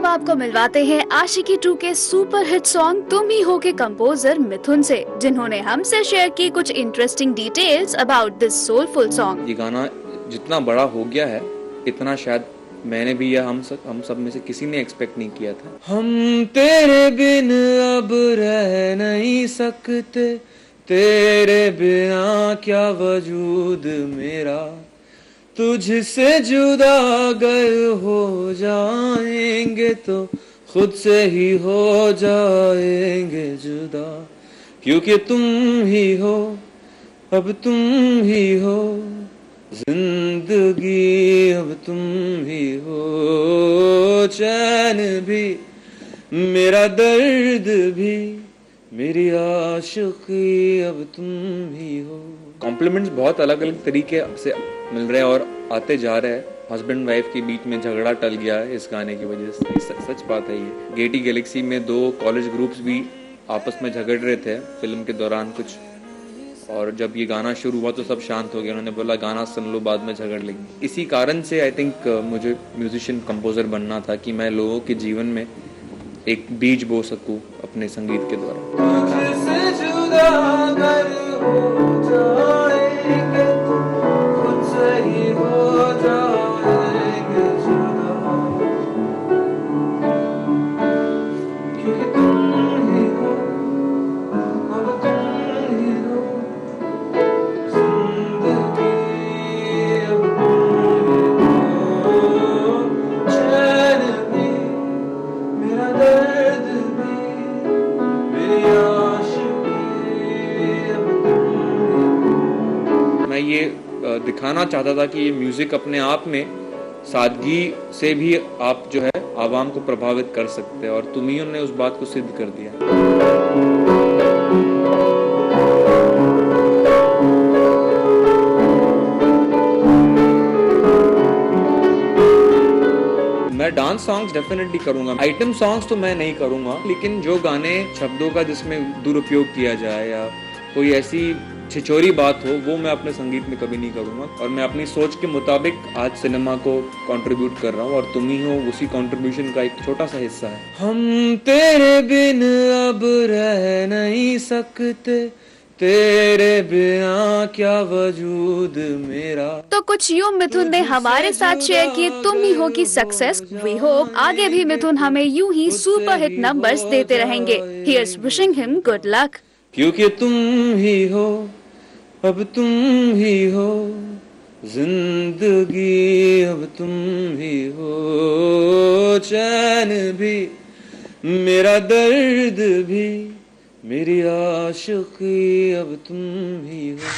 अब आपको मिलवाते हैं आशिकी 2 के सुपर हिट सॉन्ग तुम ही हो के कंपोजर मिथुन से, जिन्होंने हमसे शेयर की कुछ interesting details about this soulful song. ये गाना जितना बड़ा हो गया है इतना शायद मैंने भी या हम सब में से किसी ने एक्सपेक्ट नहीं किया था। हम तेरे बिन अब रह नहीं सकते, तेरे बिना क्या वजूद मेरा, तुझसे जुदा अगर हो जाएंगे तो खुद से ही हो जाएंगे जुदा, क्योंकि तुम ही हो, अब तुम ही हो जिंदगी, अब तुम ही हो, चैन भी मेरा दर्द भी मेरी आशिकी, अब तुम ही हो। कॉम्प्लीमेंट्स बहुत अलग अलग तरीके से मिल रहे हैं और आते जा रहे हैं। हस्बैंड वाइफ के बीच में झगड़ा टल गया है इस गाने की वजह से, सच बात है ये। गेटी गैलेक्सी में 2 कॉलेज ग्रुप्स भी आपस में झगड़ रहे थे फिल्म के दौरान कुछ, और जब ये गाना शुरू हुआ तो सब शांत हो गए। उन्होंने बोला गाना सुन लो, बाद में झगड़ लेंगे। इसी कारण से आई थिंक मुझे म्यूजिशियन कंपोजर बनना था कि मैं लोगों के जीवन में एक बीज बो सकूं अपने संगीत के द्वारा। मैं ये दिखाना चाहता था कि ये म्यूजिक अपने आप में सादगी से भी आप जो है आवाम को प्रभावित कर सकते हैं, और तुम्ही ने उस बात को सिद्ध कर दिया। मैं डांस सॉन्ग्स डेफिनेटली करूंगा, आइटम सॉन्ग्स तो मैं नहीं करूंगा, लेकिन जो गाने शब्दों का जिसमें दुरुपयोग किया जाए या कोई ऐसी छिछोरी बात हो वो मैं अपने संगीत में कभी नहीं करूंगा। और मैं अपनी सोच के मुताबिक आज सिनेमा को कंट्रीब्यूट कर रहा हूँ, और तुम ही हो उसी कंट्रीब्यूशन का एक छोटा सा हिस्सा है। हम तेरे बिन अब रह नहीं सकते, तेरे बिना क्या वजूद मेरा। तो कुछ यूं मिथुन ने हमारे साथ शेयर की तुम ही हो की सक्सेस। वी होप आगे भी मिथुन हमें यूं ही सुपर हिट नंबर्स देते रहेंगे। Here's wishing him good luck. क्योंकि तुम ही हो, अब तुम ही हो जिंदगी, अब तुम ही हो, चैन भी मेरा दर्द भी मेरी आशिकी, अब तुम ही हो।